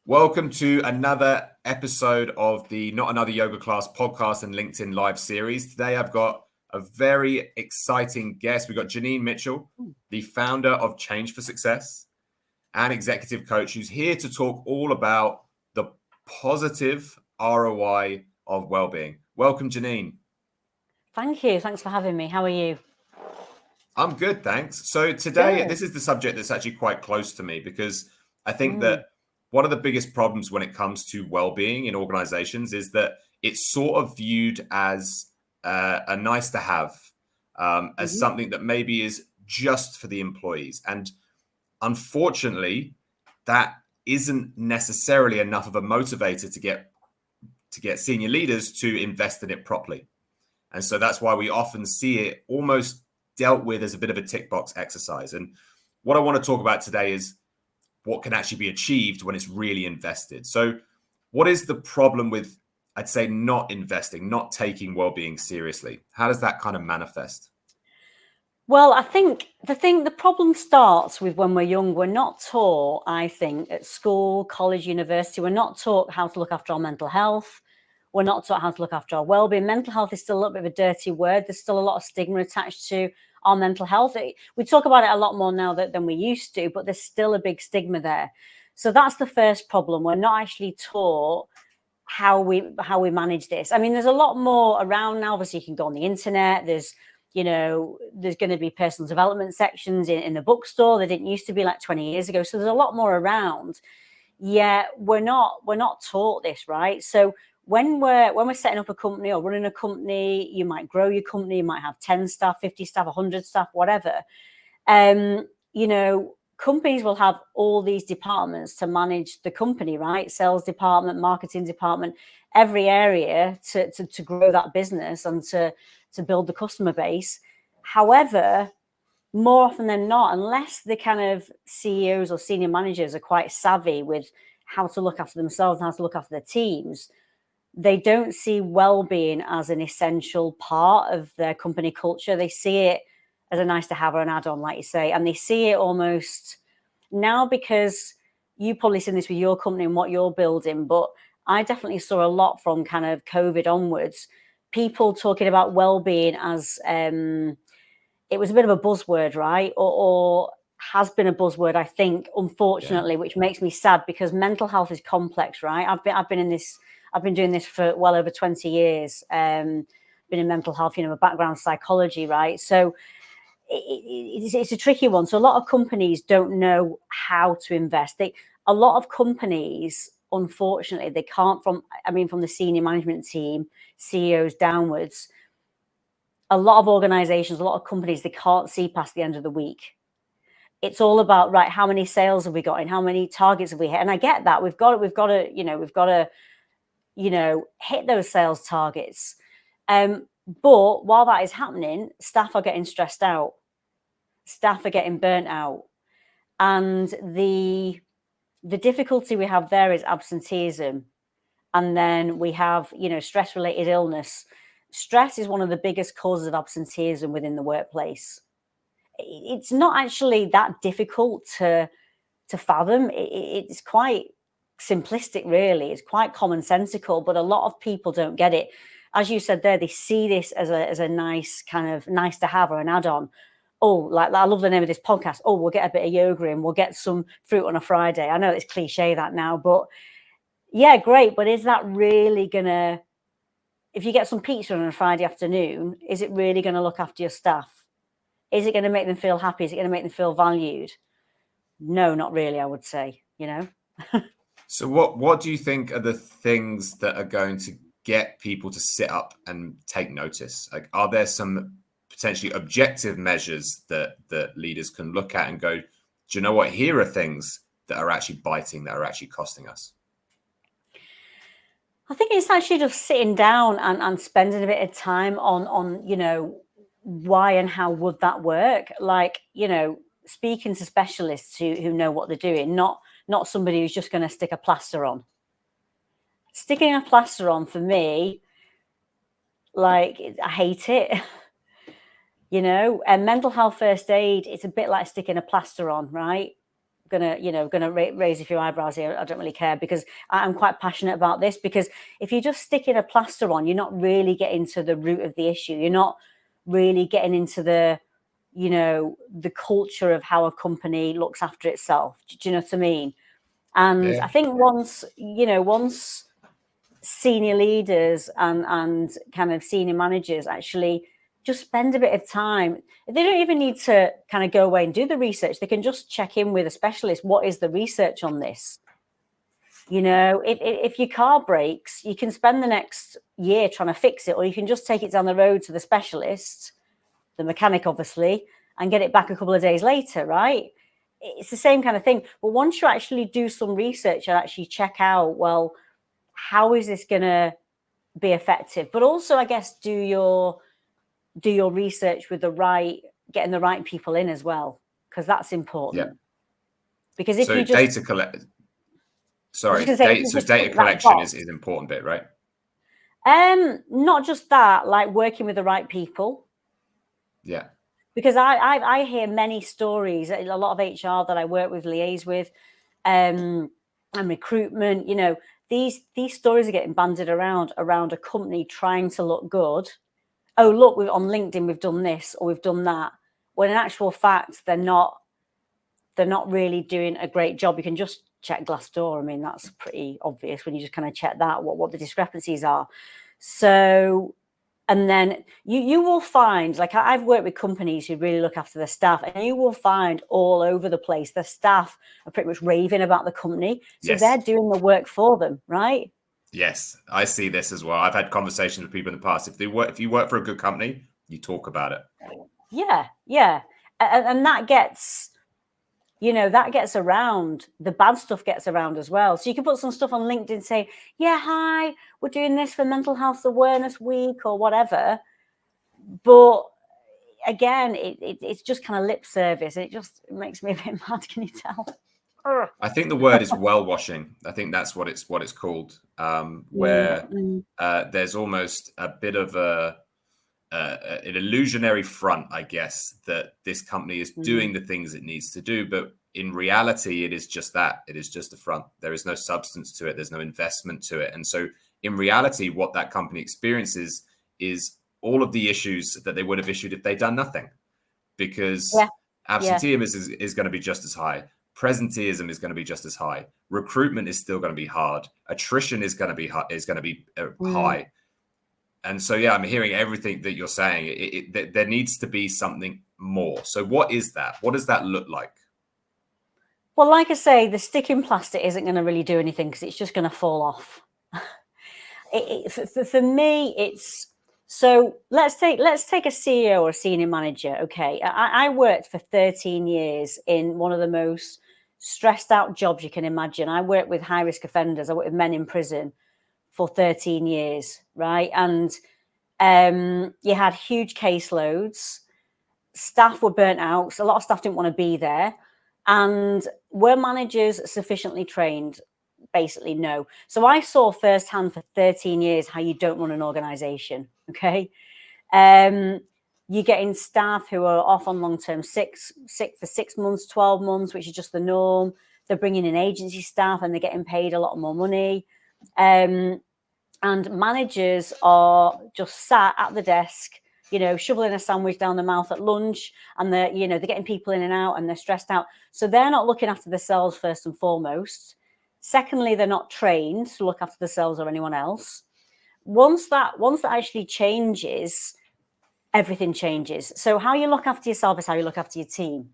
Welcome to another episode of the Not Another Yoga Class podcast and LinkedIn Live series. Today I've got a very exciting guest. We've got Janine Mitchell, the founder of Change for Success and executive coach, who's here to talk all about the positive ROI of well-being. Welcome, Janine. Thank you. Thanks for having me. How are you? I'm good, thanks. So today, this is the subject that's actually quite close to me because I think that one of the biggest problems when it comes to well-being in organizations is that it's sort of viewed as a nice to have, as something that maybe is just for the employees. And unfortunately, that isn't necessarily enough of a motivator to get senior leaders to invest in it properly. And so that's why we often see it almost dealt with as a bit of a tick box exercise. And what I want to talk about today is what can actually be achieved when it's really invested. So what is the problem with, I'd say, not investing, not taking well-being seriously? How does that kind of manifest? Well, I think the problem starts with when we're young. We're not taught, I think, at school, college, university, we're not taught how to look after our mental health. We're not taught how to look after our well-being. Mental health is still a little bit of a dirty word. There's still a lot of stigma attached to our mental health. We talk about it a lot more now than we used to, but there's still a big stigma there. So that's the first problem. We're not actually taught how we manage this. I mean, there's a lot more around now. Obviously, you can go on the internet. There's going to be personal development sections in the bookstore. There didn't used to be like 20 years ago. So there's a lot more around. Yeah, we're not taught this, right? So when we're setting up a company or running a company, you might grow your company, you might have 10 staff, 50 staff, 100 staff, whatever. Companies will have all these departments to manage the company, right? Sales department, marketing department, every area to grow that business and to build the customer base. However, more often than not, unless the kind of CEOs or senior managers are quite savvy with how to look after themselves and how to look after their teams, they don't see well-being as an essential part of their company culture. They see it as a nice to have or an add-on, like you say, and they see it almost now, because you probably seen this with your company and what you're building, but I definitely saw a lot from kind of COVID onwards, people talking about well-being as it was a bit of a buzzword, right? Or has been a buzzword, I think, unfortunately, which makes me sad because mental health is complex, right? I've been doing this for well over 20 years. Been in mental health, a background psychology, right? So it's a tricky one. So a lot of companies don't know how to invest. A lot of companies, unfortunately, they can't from the senior management team, CEOs downwards. A lot of organizations, a lot of companies, they can't see past the end of the week. It's all about, right, how many sales have we got and how many targets have we hit? And I get that. We've got to hit those sales targets. But while that is happening, staff are getting stressed out. Staff are getting burnt out. And the difficulty we have there is absenteeism. And then we have, stress-related illness. Stress is one of the biggest causes of absenteeism within the workplace. It's not actually that difficult to fathom. It's quite simplistic, really. It's quite commonsensical, but a lot of people don't get it. As you said there, they see this as a nice kind of nice to have or an add-on. Oh, like I love the name of this podcast. Oh, we'll get a bit of yoga in, we'll get some fruit on a Friday. I know it's cliche that now, but yeah, great. But is that really gonna, if you get some pizza on a Friday afternoon, is it really gonna look after your staff? Is it gonna make them feel happy? Is it gonna make them feel valued? No, not really, I would say, So what do you think are the things that are going to get people to sit up and take notice? Like, are there some potentially objective measures that leaders can look at and go, do you know what? Here are things that are actually biting, that are actually costing us. I think it's actually just sitting down and spending a bit of time on why and how would that work? Like, speaking to specialists who know what they're doing, not somebody who's just going to stick a plaster on. Sticking a plaster on, for me, like, I hate it. And mental health first aid, it's a bit like sticking a plaster on, right? gonna raise a few eyebrows here. I don't really care, because I'm quite passionate about this, because if you're just sticking a plaster on, you're not really getting to the root of the issue. You're not really getting into the culture of how a company looks after itself. Do you know what I mean? And I think once senior leaders and kind of senior managers actually just spend a bit of time, they don't even need to kind of go away and do the research. They can just check in with a specialist. What is the research on this? If your car breaks, you can spend the next year trying to fix it, or you can just take it down the road to the specialist, the mechanic obviously, and get it back a couple of days later, right? It's the same kind of thing. But once you actually do some research and actually check out, well, how is this going to be effective? But also, I guess, do your research with getting the right people in as well, because that's important. Yeah. Because if you just data collection is an important bit, right? Not just that, like working with the right people. Yeah. Because I hear many stories, a lot of HR that I work with, liaise with, and recruitment, these stories are getting banded around a company trying to look good. Oh, look, on LinkedIn, we've done this or we've done that. When in actual fact, they're not really doing a great job. You can just check Glassdoor. I mean, that's pretty obvious when you just kind of check that, what the discrepancies are. So, and then you will find, like I've worked with companies who really look after their staff, and you will find all over the place, the staff are pretty much raving about the company. So they're doing the work for them, right? Yes, I see this as well. I've had conversations with people in the past. If you work for a good company, you talk about it. Yeah. And that gets, that gets around. The bad stuff gets around as well. So you can put some stuff on LinkedIn saying, yeah, hi, we're doing this for Mental Health Awareness Week or whatever. But again, it's just kind of lip service. It just makes me a bit mad. Can you tell? I think the word is well washing. I think that's what it's called, where there's almost a bit of an illusionary front, I guess, that this company is doing the things it needs to do. But in reality, it is just that. It is just a front. There is no substance to it. There's no investment to it. And so in reality, what that company experiences is all of the issues that they would have issued if they'd done nothing, because absenteeism is going to be just as high. Presenteeism is going to be just as high. Recruitment is still going to be hard. Attrition is going to be high. And so, I'm hearing everything that you're saying. There needs to be something more. So what is that? What does that look like? Well, like I say, the sticking plaster isn't going to really do anything, because it's just going to fall off. For me, it's, so let's take a CEO or a senior manager. Okay. I worked for 13 years in one of the most stressed out jobs you can imagine. I worked with high risk offenders. I worked with men in prison for 13 years. Right. And you had huge caseloads. Staff were burnt out. So a lot of staff didn't want to be there. And were managers sufficiently trained? Basically, no. So I saw firsthand for 13 years how you don't run an organization. Okay. You're getting staff who are off on long-term sick for 6 months, 12 months, which is just the norm. They're bringing in agency staff and they're getting paid a lot more money. And managers are just sat at the desk, shoveling a sandwich down the mouth at lunch, and they're getting people in and out, and they're stressed out. So they're not looking after themselves first and foremost. Secondly, they're not trained to look after themselves or anyone else. Once that actually changes, everything changes. So how you look after yourself is how you look after your team,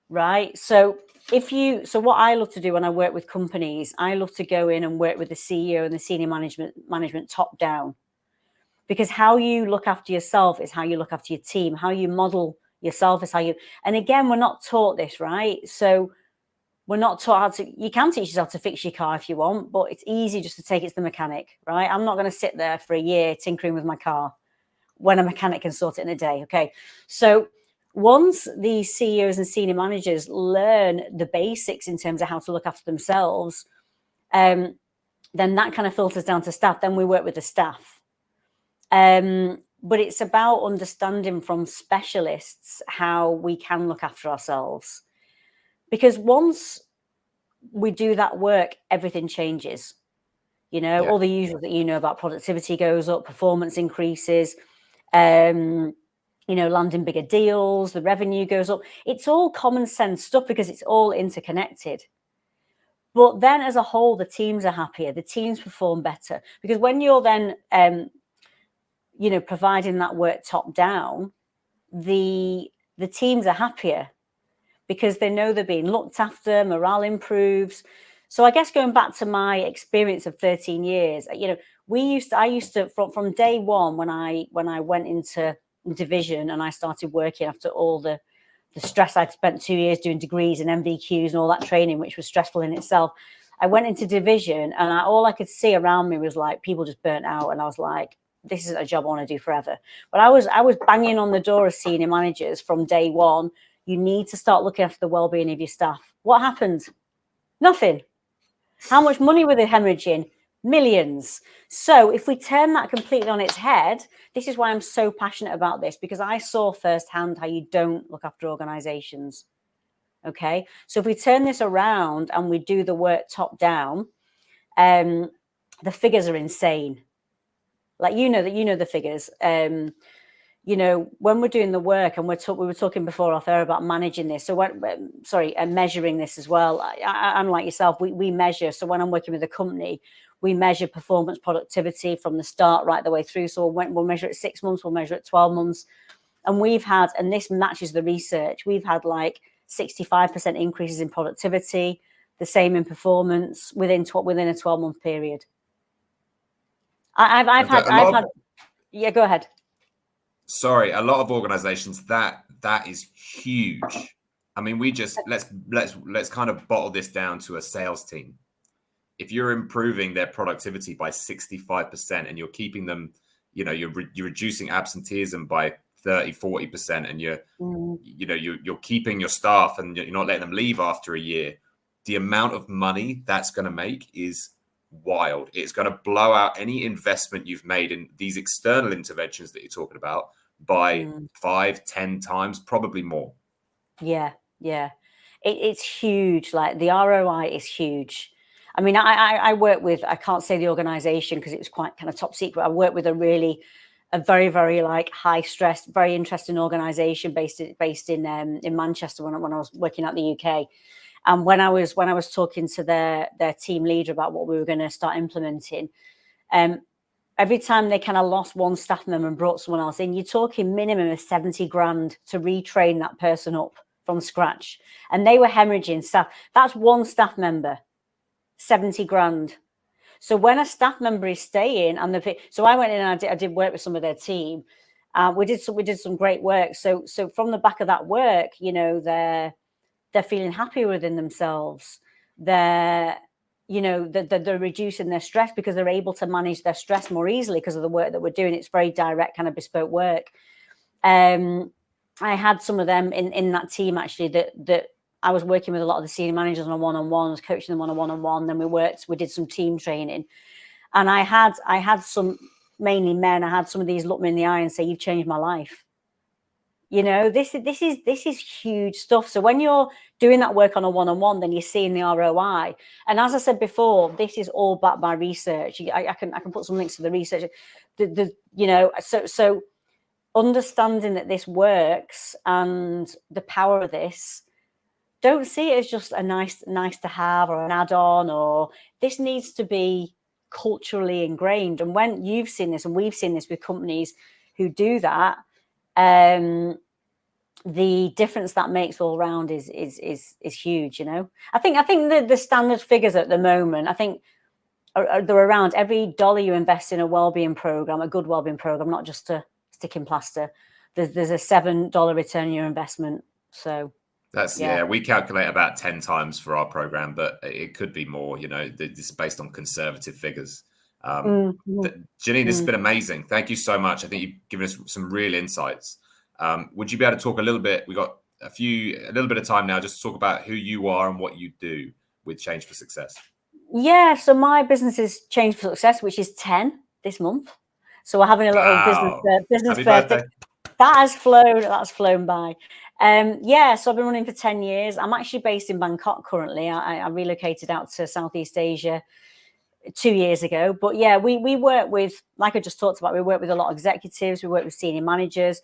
right? So what I love to do when I work with companies, I love to go in and work with the CEO and the senior management top down, because how you look after yourself is how you look after your team. How you model yourself is how you, and again, we're not taught this, right? So we're not taught how to, you can teach yourself to fix your car if you want, but it's easy just to take it to the mechanic, right? I'm not going to sit there for a year tinkering with my car when a mechanic can sort it in a day. Okay. So once these CEOs and senior managers learn the basics in terms of how to look after themselves, then that kind of filters down to staff. Then we work with the staff. But it's about understanding from specialists how we can look after ourselves. because once we do that work, everything changes. You know, all the usual that you know about productivity goes up, performance increases, you know, landing bigger deals, the revenue goes up. It's all common sense stuff because it's all interconnected. But then as a whole, the teams are happier, the teams perform better, because when you're then, you know, providing that work top down, the teams are happier because they know they're being looked after, morale improves. So I guess going back to my experience of 13 years, you know, I used to from day one when I went into division and I started working after all the stress. I'd spent 2 years doing degrees and MVQs and all that training, which was stressful in itself. I went into division and all I could see around me was like people just burnt out, and I was like, this isn't a job I want to do forever. But I was banging on the door of senior managers from day one. You need to start looking after the well-being of your staff. What happened? Nothing. How much money were they hemorrhaging? Millions. So if we turn that completely on its head, this is why I'm so passionate about this, because I saw firsthand how you don't look after organizations. Okay. So if we turn this around and we do the work top down, the figures are insane. Like, you know the figures. You know, when we're doing the work, and we were talking before off air about managing this. So and measuring this as well. I'm like yourself, we measure. So when I'm working with a company, we measure performance, productivity from the start right the way through. So we'll measure it 6 months, we'll measure it 12 months. And we've had, and this matches the research, we've had like 65% increases in productivity, the same in performance within a 12-month period. I've had, yeah, go ahead. Sorry, a lot of organizations that is huge. I mean, we just let's kind of bottle this down to a sales team. If you're improving their productivity by 65% and you're keeping them, you know, you're reducing absenteeism by 30-40%, and you're keeping your staff and you're not letting them leave after a year, the amount of money that's going to make is wild. It's going to blow out any investment you've made in these external interventions that you're talking about by 5-10 times, probably more. Yeah. It's huge. Like, the ROI is huge. I mean, I work with, I can't say the organization because it was quite kind of top secret. I work with a very, very like high stress, very interesting organization based in Manchester when I was working at the UK. And when I was talking to their team leader about what we were going to start implementing, every time they kind of lost one staff member and brought someone else in, you're talking minimum of 70 grand to retrain that person up from scratch. And they were hemorrhaging staff. That's one staff member, 70 grand. So when a staff member is staying, so I went in and I did work with some of their team. We did some great work. So from the back of that work, you know, they're feeling happier within themselves. They're reducing their stress because they're able to manage their stress more easily because of the work that we're doing. It's very direct, kind of bespoke work. I had some of them in that team actually that I was working with a lot of the senior managers on a one-on-one, I was coaching them on a one-on-one. Then we did some team training, and I had some, mainly men. I had some of these look me in the eye and say, "You've changed my life." You know, this is huge stuff. So when you're doing that work on a one-on-one, then you're seeing the ROI. And as I said before, this is all backed by research. I can put some links to the research. So understanding that this works and the power of this, don't see it as just a nice to have or an add-on, or this needs to be culturally ingrained. And when you've seen this, and we've seen this with companies who do that, the difference that makes all around is huge. You know, I think the standard figures at the moment, I think they're around every $1 you invest in a wellbeing program, a good wellbeing program, not just to stick in plaster. There's a $7 return on your investment. So that's we calculate about 10 times for our program, but it could be more. You know, this is based on conservative figures. Janine, this has been amazing. Thank you so much. I think you've given us some real insights. Would you be able to talk a little bit? We got a little bit of time now, just to talk about who you are and what you do with Change for Success. Yeah, so my business is Change for Success, which is 10 this month. So we're having a little business birthday. That has flown by. Yeah, so I've been running for 10 years. I'm actually based in Bangkok currently. I relocated out to Southeast Asia 2 years ago. But yeah, we work with, like I just talked about, we work with a lot of executives, we work with senior managers,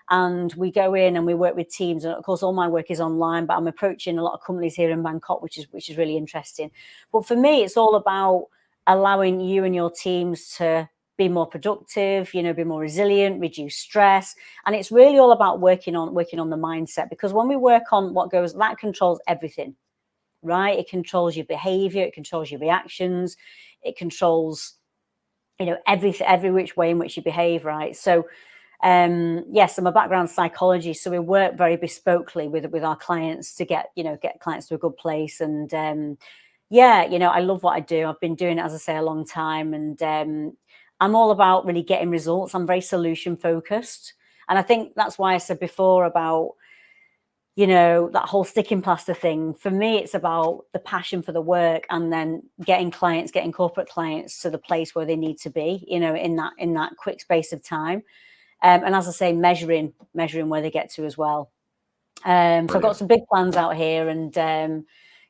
and we go in and we work with teams. And of course, all my work is online, but I'm approaching a lot of companies here in Bangkok, which is really interesting. But for me, it's all about allowing you and your teams to be more productive, be more resilient, reduce stress. And it's really all about working on the mindset, because when we work on what goes, that controls everything, right? It controls your behavior, it controls your reactions, it controls, every which way in which you behave, right? So yes, I'm a background psychology, so we work very bespokely with our clients to get clients to a good place. And I love what I do. I've been doing it, as I say, a long time, and I'm all about really getting results. I'm very solution focused, and I think that's why I said before about that whole sticking plaster thing. For me, it's about the passion for the work, and then getting corporate clients to the place where they need to be, in that quick space of time. And as I say, measuring where they get to as well. So I've got some big plans out here, and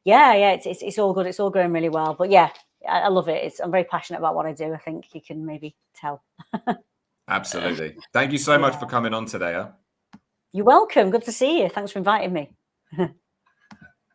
it's all good. It's all going really well. But yeah, I love it. I'm very passionate about what I do. I think you can maybe tell. Absolutely. Thank you so much for coming on today. You're welcome. Good to see you. Thanks for inviting me.